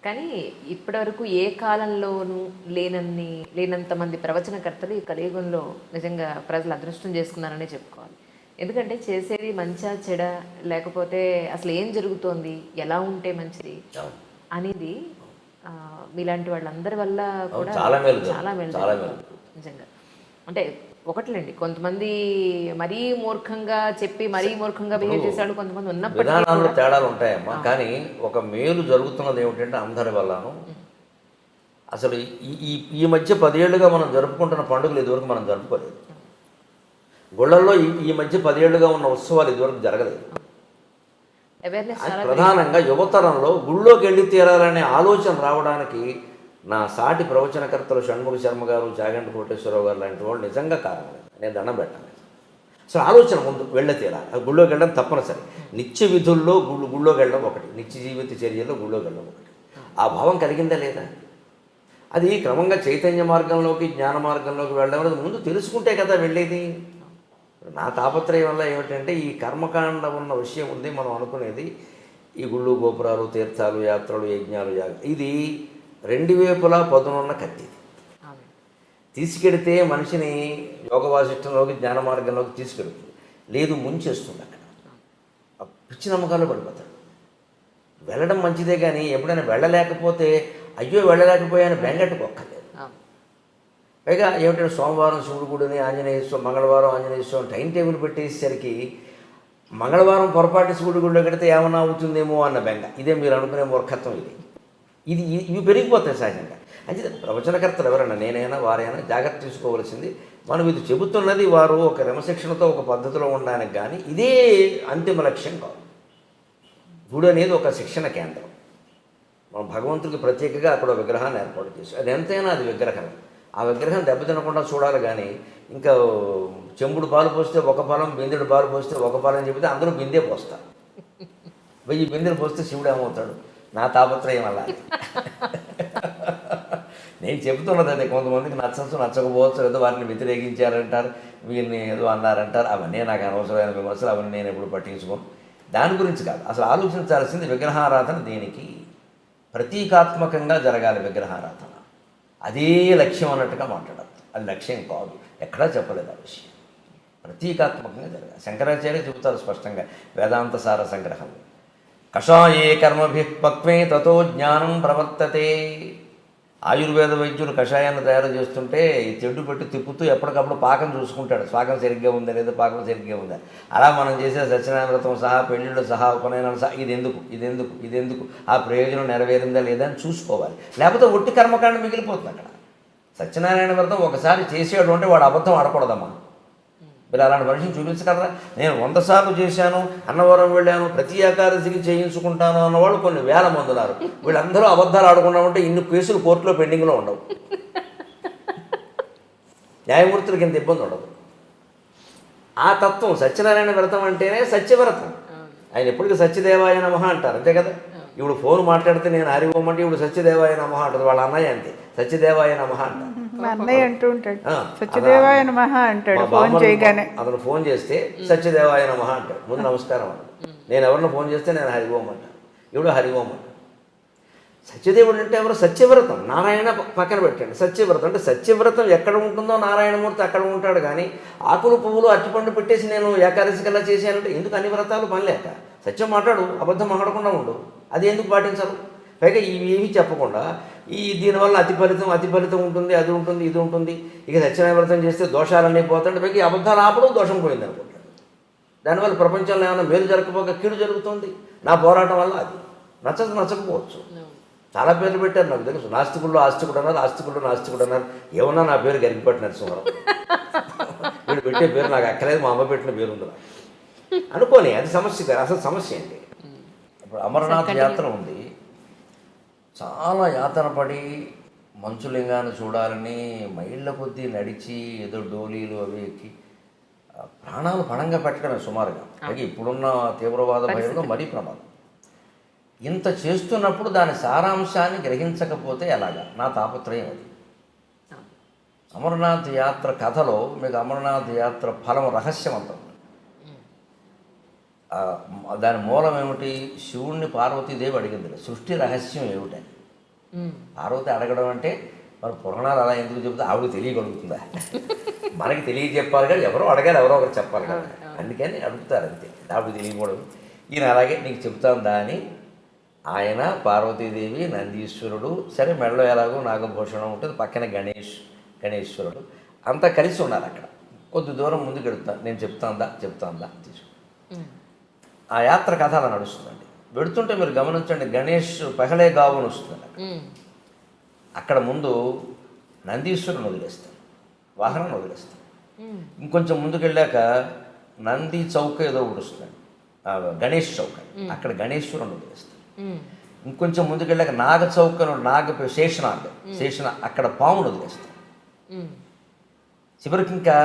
కానీ ఇప్పటివరకు ఏ కాలంలోనూ లేనంత మంది ప్రవచనకర్తలు ఈ కలియుగంలో నిజంగా ప్రజలు అదృష్టం చేసుకున్నారనే చెప్పుకోవాలి. ఎందుకంటే చేసేది మంచా చెడ, లేకపోతే అసలు ఏం జరుగుతోంది, ఎలా ఉంటే మంచిది అనేది మీలాంటి వాళ్ళందరి వల్ల కూడా చాలా మేలు నిజంగా. అంటే ఒకట్లేండి, కొంతమంది మరీ మూర్ఖంగా చెప్పి మరీ మూర్ఖంగా బిహేవ్ చేసేవాళ్ళు కొంతమంది ఉన్నప్పటికీ విధానాల్లో తేడాలు ఉంటాయమ్మా. కానీ ఒక మేలు జరుగుతున్నది ఏమిటంటే అందరి వల్లను. అసలు ఈ ఈ మధ్య 10 ఏళ్ళుగా మనం జరుపుకుంటున్న పండుగలు ఇదివరకు మనం జరుపుకోలేదు. గుళ్ళల్లో ఈ మధ్య 10 ఏళ్ళుగా ఉన్న ఉత్సవాలు ఇదివరకు జరగలేదు. ప్రధానంగా యువతరంలో గుళ్ళోకి వెళ్ళి తీరాలనే ఆలోచన రావడానికి నా సాటి ప్రవచనకర్తలు షణ్ముఖ శర్మ గారు, చాగంటి కోటేశ్వరరావు గారు లాంటి వాళ్ళు నిజంగా కారణం లేదు. నేను దండం పెట్టాను. అసలు ఆలోచన ముందు వెళ్ళ తీరాలి. గుళ్ళోకి వెళ్ళడం తప్పనిసరి. నిత్య విధుల్లో గుళ్ళోకి వెళ్ళడం ఒకటి, నిత్య జీవిత చర్యల్లో గుళ్ళోకి వెళ్ళడం ఒకటి. ఆ భావం కలిగిందా లేదా? అది క్రమంగా చైతన్య మార్గంలోకి, జ్ఞాన మార్గంలోకి వెళ్ళడం అనేది ముందు తెలుసుకుంటే కదా వెళ్ళేది. నా తాపత్రయం వల్ల ఏమిటంటే ఈ కర్మకాండ ఉన్న విషయం ఉంది. మనం అనుకునేది ఈ గుళ్ళు, గోపురాలు, తీర్థాలు, యాత్రలు, యజ్ఞాలు, ఇది 2 వైపులా పదునున్న కత్తి. తీసుకెడితే మనిషిని యోగ వాసిష్టంలోకి, జ్ఞాన మార్గంలోకి తీసుకెడుతుంది. లేదు, ముంచేస్తుంది. అక్కడ పిచ్చి నమ్మకాలు పడిపోతాడు. వెళ్ళడం మంచిదే, కానీ ఎప్పుడైనా వెళ్ళలేకపోతే అయ్యో వెళ్ళలేకపోయాను బెంగట్టుకోక్కర్లేదు. పైగా ఏమిటంటే సోమవారం శివుడు గుడిని, ఆంజనేయ స్వామి, మంగళవారం ఆంజనేయ స్వామి టైం టేబుల్ పెట్టేసరికి మంగళవారం పొరపాటు శివుడి గుడిలో కడితే ఏమన్నా అవుతుందేమో అన్న బెంగ. ఇదే మీరు అనుకునే మూర్ఖత్వం. ఇవి పెరిగిపోతాయి సహజంగా. అంటే ప్రవచనకర్తలు ఎవరైనా, నేనైనా వారైనా జాగ్రత్త తీసుకోవాల్సింది, మనం ఇది చెబుతున్నది వారు ఒక క్రమశిక్షణతో ఒక పద్ధతిలో ఉండడానికి, కానీ ఇదే అంతిమ లక్ష్యం కాదు. గుడి అనేది ఒక శిక్షణ కేంద్రం. మనం భగవంతుడికి ప్రత్యేకంగా అక్కడ విగ్రహాన్ని ఏర్పాటు చేసి, అది ఎంతైనా అది విగ్రహం. ఆ విగ్రహం దెబ్బతినకుండా చూడాలి. కానీ ఇంకా చెంబుడు పాలు పోస్తే ఒక పాలం, బిందెడు పాలు పోస్తే ఒక పాలం చెబితే అందరూ బిందే పోస్తారు. 1000 బిందెలు పోస్తే శివుడు ఏమవుతాడు? నా తాపత్రయం అలా. నేను చెబుతున్నది అదే. కొంతమందికి నచ్చచ్చు, నచ్చకపోవచ్చు, ఏదో వారిని వ్యతిరేకించారంటారు, వీరిని ఏదో అన్నారంటారు. అవన్నీ నాకు అనవసరమైన విమర్శలు, అవన్నీ నేను ఎప్పుడు పట్టించుకోను. దాని గురించి కాదు అసలు ఆలోచించాల్సింది. విగ్రహారాధన దేనికి? ప్రతీకాత్మకంగా జరగాలి విగ్రహారాధన. అదే లక్ష్యం అన్నట్టుగా మాట్లాడద్దు. అది లక్ష్యం కాదు, ఎక్కడా చెప్పలేదు ఆ విషయం. ప్రతీకాత్మకంగా జరగాలి. శంకరాచార్య చెబుతారు స్పష్టంగా వేదాంత సార సంగ్రహం. కషాయే కర్మభి పక్వే తతో జ్ఞానం ప్రవర్తతే. ఆయుర్వేద వైద్యులు కషాయాన్ని తయారు చేస్తుంటే ఈ తెడ్డు పెట్టి తిప్పుతూ ఎప్పటికప్పుడు పాకం చూసుకుంటాడు. పాకం సరిగ్గా ఉందా లేదా, పాకం సరిగ్గా ఉందా. అలా మనం చేసే సత్యనారాయణ వ్రతం సహా, పెళ్ళిళ్ళు సహా, ఉపనయనాలు సహా, ఇదెందుకు ఆ ప్రయోజనం నెరవేరిందా లేదా అని చూసుకోవాలి. లేకపోతే ఒట్టి కర్మకాండ మిగిలిపోతుంది అక్కడ. సత్యనారాయణ వ్రతం ఒకసారి చేసేవాడు అంటే వాడు అబద్ధం ఆడకూడదమ్మా. మీరు అలాంటి మనిషిని చూపించగలరా? నేను 100 సార్లు చేశాను, అన్నవరం వెళ్ళాను, ప్రతి ఏకాదశికి చేయించుకుంటాను అన్నవాళ్ళు కొన్ని వేల మంది ఉన్నారు. వీళ్ళందరూ అబద్ధాలు ఆడకుండా ఉంటే ఇన్ని కేసులు కోర్టులో పెండింగ్లో ఉండవు. న్యాయమూర్తులకి ఇంత ఇబ్బంది ఉండదు. ఆ తత్వం సత్యనారాయణ వ్రతం అంటేనే సత్యవ్రతం. ఆయన ఎప్పటికీ సత్యదేవాయ నమః అంటారు, అంతే కదా. ఇప్పుడు ఫోన్ మాట్లాడితే నేను హరి ఓం అంటే ఇప్పుడు సత్యదేవాయ నమః అంటారు. వాళ్ళ అన్నయ్య అంతే, సత్యదేవాయ నమః అంటారు. అన్నయ్య అంటూ ఉంటాడు, సత్యదేవాయ నమః అంటాడు. ఫోన్ చేయగానే అతను ఫోన్ చేస్తే సత్యదేవాయ నమః అంటాడు. ముందు నమస్కారం అంటాడు. నేను ఎవరిని ఫోన్ చేస్తే నేను హరి ఓం అంటాను. ఇప్పుడు హరి ఓం అంటాడు. సత్యదేవుడు అంటే ఎవరు? సత్యవ్రతం. నారాయణ పక్కన పెట్టండి. సత్యవ్రతం అంటే సత్యవ్రతం ఎక్కడ ఉంటుందో నారాయణమూర్తి అక్కడ ఉంటాడు. కానీ ఆకులు పువ్వులు అరటిపండు పెట్టేసి నేను ఏకాదశి కల్లా చేశానంటే ఎందుకు? అన్ని వ్రతాలు పని లేక. సత్యం మాట్లాడు, అబద్ధం మాట్లాడకుండా ఉండు. అది ఎందుకు పాటించరు? పైగా ఇవేమీ చెప్పకుండా దీనివల్ల అతి ఫలితం ఉంటుంది, అది ఉంటుంది, ఇది ఉంటుంది. ఇక సత్యనారాయణ వ్రతం చేస్తే దోషాలన్నీ పోతాయి. పైగా అబద్ధాలు ఆపడం దోషం పోయింది అనుకుంటాడు. దానివల్ల ప్రపంచంలో ఏమైనా మేలు జరగకపోక కీడు జరుగుతుంది. నా పోరాటం వల్ల అది నచ్చకపోవచ్చు. చాలా పేర్లు పెట్టారు నాకు తెలుసు. నాస్తికుల్లో ఆస్తికుడు అన్నారు, ఆస్తికుల్లో నాస్తికుడు అన్నారు. ఏమన్నా నా పేరు గరికిపట్టి నరసింహారావు. వీడు పెట్టే పేరు నాకు అక్కలేదు, మా అమ్మ పెట్టిన పేరు ఉంది అనుకోని. అది సమస్య కాదు, అసలు సమస్య ఏంటి? ఇప్పుడు అమరనాథ్ యాత్ర ఉంది. చాలా యాతన పడి మంచులింగాన్ని చూడాలని మైళ్ళ కొద్దీ నడిచి ఏదో డోలీలు అవి ఎక్కి ప్రాణాలు పణంగా పెట్టడమే సుమారుగా. అలాగే ఇప్పుడున్న తీవ్రవాద భయంలో మరీ ప్రమాదం. ఇంత చేస్తున్నప్పుడు దాని సారాంశాన్ని గ్రహించకపోతే ఎలాగా? నా తాపత్రయం అది. అమరనాథ్ యాత్ర కథలో మీకు అమరనాథ్ యాత్ర ఫలం రహస్యవంతం. దాని మూలం ఏమిటి? శివుణ్ణి పార్వతీదేవి అడిగింది, సృష్టి రహస్యం ఏమిటని. పార్వతి అడగడం అంటే మన పురాణాలు అలా ఎందుకు చెబుతా ఆవిడకి తెలియగలుగుతుందా? మనకి తెలియజెప్పాలి కదా, ఎవరో అడగాలి, ఎవరో ఒకరు చెప్పాలి కదా, అందుకని అడుగుతారు అంతే. ఆవిడ తెలియకూడదు. ఈయన అలాగే నీకు చెప్తాందా అని ఆయన, పార్వతీదేవి, నందీశ్వరుడు, సరే మెడలో ఎలాగో నాగభూషణం ఉంటుంది, పక్కన గణేశ్వరుడు అంతా కలిసి ఉన్నారు అక్కడ. కొద్ది దూరం ముందుకు వెళుతాను, నేను చెప్తాందా తీసుకు. ఆ యాత్ర కథ అలా నడుస్తుందండి. వెళుతుంటే మీరు గమనించండి, గణేష్ పెహలే గావును వస్తుంది. అక్కడ ముందు నందీశ్వరుని వదిలేస్తాను, వాహనాన్ని వదిలేస్తాను. ఇంకొంచెం ముందుకు వెళ్ళాక నంది చౌక ఏదో ఒకటి వస్తుంది, గణేష్ చౌక, అక్కడ గణేశ్వరుని వదిలేస్తాను. ఇంకొంచెం ముందుకు వెళ్ళాక నాగ చౌకను శేషనాగ్ అక్కడ పామును వదిలేస్తాను. చివరికి ఇంకా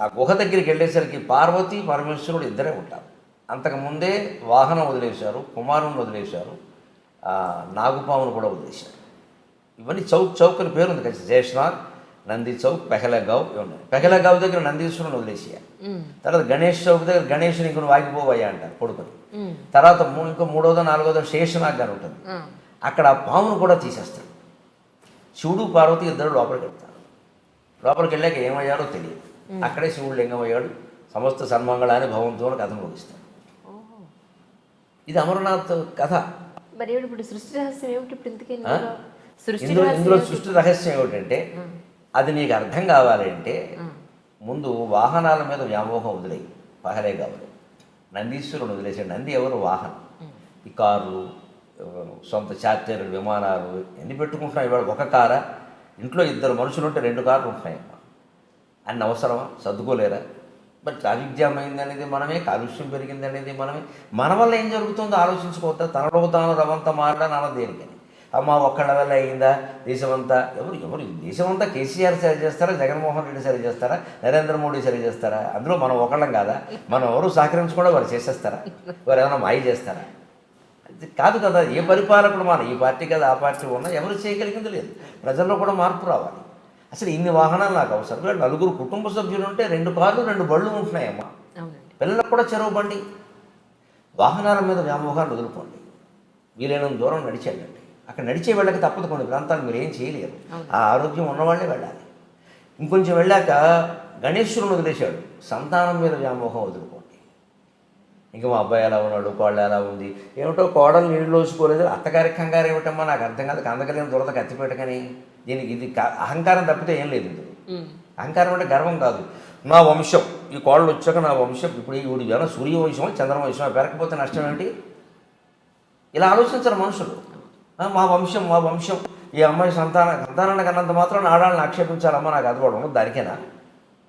ఆ గుహ దగ్గరికి వెళ్ళేసరికి పార్వతి పరమేశ్వరుడు ఇద్దరే ఉంటారు. అంతకుముందే వాహనం వదిలేశారు, కుమారుని వదిలేశారు, నాగుపామును కూడా వదిలేశారు. ఇవన్నీ చౌకని పేరు ఉంది కదా, శేషనాగ్, నంది చౌక్, పెహలగావ్ ఉన్నాయి. పెహలగావ్ దగ్గర నందీశ్వరుని వదిలేసేయాలి. తర్వాత గణేష్ చౌక్ దగ్గర గణేషుని ఇంకొన్ని వాగిపోవయ్యా అంటారు కొడుకుని. తర్వాత ఇంకో 3వ 4వ శేషనాగ్ గారు ఉంటుంది, అక్కడ ఆ పామును కూడా తీసేస్తాడు. శివుడు పార్వతి ఇద్దరు లోపలికి వెళ్తారు. లోపలికి వెళ్ళాక ఏమయ్యాడో తెలియదు. అక్కడే శివుడు లింగమయ్యాడు. సమస్త సన్మంగళాన్ని భవంతో కథను ముగిస్తాడు. ఇది అమరనాథ్ కథ. మరి ఇప్పుడు సృష్టి రహస్యం ఏమిటి? ఇప్పుడు ఇందుకే ఇందులో సృష్టి రహస్యం ఏమిటంటే, అది నీకు అర్థం కావాలంటే ముందు వాహనాల మీద వ్యామోహం వదిలేయి. పహలే కావాలి, నందీశ్వరుని వదిలేసాడు. నంది ఎవరు? వాహనం. ఈ కార్లు, సొంత చార్టర్లు, విమానాలు ఎన్ని పెట్టుకుంటున్నాయి ఇవాళ? ఒక కారా? ఇంట్లో 2 మనుషులు ఉంటే 2 కార్లు ఉంటున్నాయమ్మా. అన్ని అవసరమా? సర్దుకోలేరా? మరి ట్రాఫిక్ జామ్ అయిందనేది మనమే, కాలుష్యం పెరిగిందనేది మనమే. మన వల్ల ఏం జరుగుతుందో ఆలోచించుకోవద్దా? తనలో తాను రవంతా మారడానికి అన్నది దేనికని? అమ్మ ఒక్కళ్ళ వల్ల అయిందా? దేశమంతా ఎవరు దేశమంతా కేసీఆర్ సరి చేస్తారా, జగన్మోహన్ రెడ్డి సరి చేస్తారా, నరేంద్ర మోడీ సరి చేస్తారా? అందులో మనం ఒకళ్ళం కాదా? మనం ఎవరు సహకరించకుండా వారు చేసేస్తారా? వారు ఏమైనా మాయ చేస్తారా? కాదు కదా. ఏ పరిపాలకుడు మన ఈ పార్టీ కదా ఆ పార్టీ ఉన్నా ఎవరు చేయగలిగింది లేదు. ప్రజల్లో కూడా మార్పు రావాలి. అసలు ఇన్ని వాహనాలు నాకు అవసరం. 4 కుటుంబ సభ్యులు ఉంటే 2 కార్లు 2 బళ్ళు ఉంటున్నాయమ్మా. పిల్లలకు కూడా చెరువు బండి. వాహనాల మీద వ్యామోహాన్ని వదులుకోండి. వీలైనంత దూరం నడిచి వెళ్ళండి. అక్కడ నడిచే వెళ్ళక తప్పదు. కొన్ని ప్రాంతాలు మీరు ఏం చేయలేరు. ఆ ఆరోగ్యం ఉన్నవాళ్ళే వెళ్ళాలి. ఇంకొంచెం వెళ్ళాక గణేశ్వరుని వదిలేశాడు. సంతానం మీద వ్యామోహం వదులుకోండి. ఇంకా మా అబ్బాయి ఎలా ఉన్నాడు, కోళ్ళు ఎలా ఉంది, ఏమిటో కోడలు నీళ్ళు లోసుకోలేదు, అత్తగారి కంగారు ఏమిటమ్మా నాకు అర్థం కాదు. కందకలేని దురద కత్తిపెట్టకని. దీనికి ఇది అహంకారం తప్పితే ఏం లేదు. ఇది అహంకారం అంటే గర్వం కాదు. నా వంశం, ఈ కోళ్ళు వచ్చాక నా వంశం, ఇప్పుడు ఈ ఏమైనా సూర్యవంశమో చంద్రవంశమో పెరగకపోతే నష్టం ఏంటి? ఇలా ఆలోచించరు మనుషులు. మా వంశం, ఈ అమ్మాయి సంతానాన్ని కన్నంత మాత్రం ఆడాలని ఆక్షేపించాలమ్మా, నాకు అది కూడా ఉండదు దానికేనా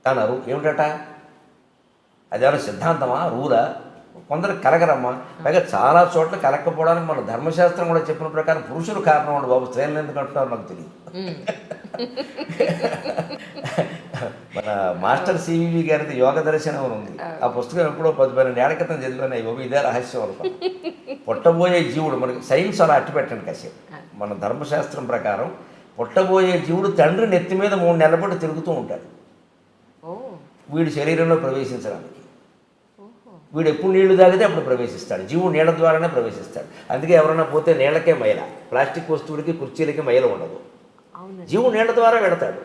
అన్నారు. ఏమిటట? అదేమైనా సిద్ధాంతమా, రూలా? కొందరు కలగరమ్మా. పైగా చాలా చోట్ల కలగకపోవడానికి మన ధర్మశాస్త్రం కూడా చెప్పిన ప్రకారం పురుషులు కారణం ఉండు బాబు. స్త్రీలను ఎందుకు అంటున్నారు నాకు తెలియదు. మన మాస్టర్ సివివి గారిది యోగ దర్శనం ఉంది. ఆ పుస్తకం ఎప్పుడో 10-12 ఏళ్ల క్రితం చదివాను. బాబు ఇదే రహస్యం అనుకో. పుట్టబోయే జీవుడు, మనకి సైన్స్ అలా అట్టి పెట్టండి కాసేపు. మన ధర్మశాస్త్రం ప్రకారం పుట్టబోయే జీవుడు తండ్రి నెత్తి మీద 3 నెలల పాటు తిరుగుతూ ఉంటాడు వీడి శరీరంలో ప్రవేశించడానికి. వీడు ఎప్పుడు నీళ్లు తాగితే అప్పుడు ప్రవేశిస్తాడు. జీవుడు నీళ్ళ ద్వారానే ప్రవేశిస్తాడు. అందుకే ఎవరైనా పోతే నీళ్ళకే మైల, ప్లాస్టిక్ వస్తువులకి కుర్చీలకి మైల ఉండదు. జీవుడు నీళ్ళ ద్వారా వెళతాడు.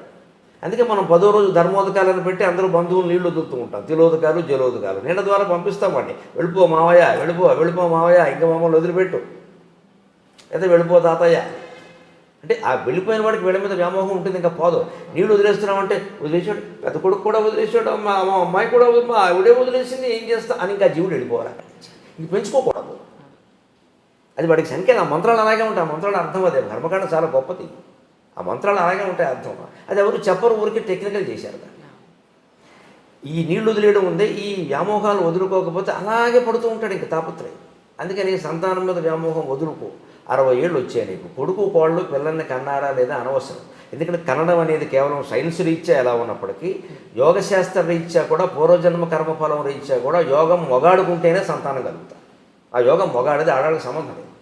అందుకే మనం 10వ రోజు ధర్మోదకాలను పెట్టి అందరూ బంధువులు నీళ్లు వదులుతూ ఉంటాం. తిలోదకాలు, జలోదకాలు నీళ్ళ ద్వారా పంపిస్తామండి. వెళ్ళిపో మావయ్య, వెళ్ళిపో మావయ్య, ఇంకా మమ్మల్ని వదిలిపెట్టు, లేదా వెళ్ళిపో తాతయ్య అంటే ఆ వెళ్ళిపోయిన వాడికి వీళ్ళ మీద వ్యామోహం ఉంటుంది. ఇంకా పోదు. నీళ్ళు వదిలేస్తున్నామంటే వదిలేసాడు, పెద్ద కొడుకు కూడా వదిలేసాడు, మా అమ్మాయి కూడా మా ఆవిడే వదిలేసింది, ఏం చేస్తా అని ఇంకా జీవుడు వెళ్ళిపోవాలి. ఇంక పెంచుకోకూడదు. అది వాడికి సంఖ్య. ఆ మంత్రాలు అలాగే ఉంటాయి. ఆ మంత్రాలు అర్థం అదే. కర్మకాండ చాలా గొప్పది. ఆ మంత్రాలు అలాగే ఉంటాయి అర్థం. అది ఎవరు చెప్పరు, ఊరికి టెక్నికల్ చేశారు దాన్ని. ఈ నీళ్లు వదిలేయడం ఉంది. ఈ వ్యామోహాలు వదులుకోకపోతే అలాగే పడుతూ ఉంటాడు ఇంక తాపత్రయం. అందుకని సంతానం మీద వ్యామోహం వదులుకో. 60 ఏళ్ళు వచ్చాయి నీకు. కొడుకు కోళ్ళు పిల్లల్ని కన్నారా లేదా అనవసరం. ఎందుకంటే కనడం అనేది కేవలం సైన్స్ రీత్యా ఎలా ఉన్నప్పటికీ యోగశాస్త్ర రీత్యా కూడా, పూర్వజన్మ కర్మఫలం రీత్యా కూడా యోగం మొగాడుకుంటేనే సంతానం కలుగుతారు. ఆ యోగం మొగాడిది ఆడాళ్ళకి సంబంధం లేదు.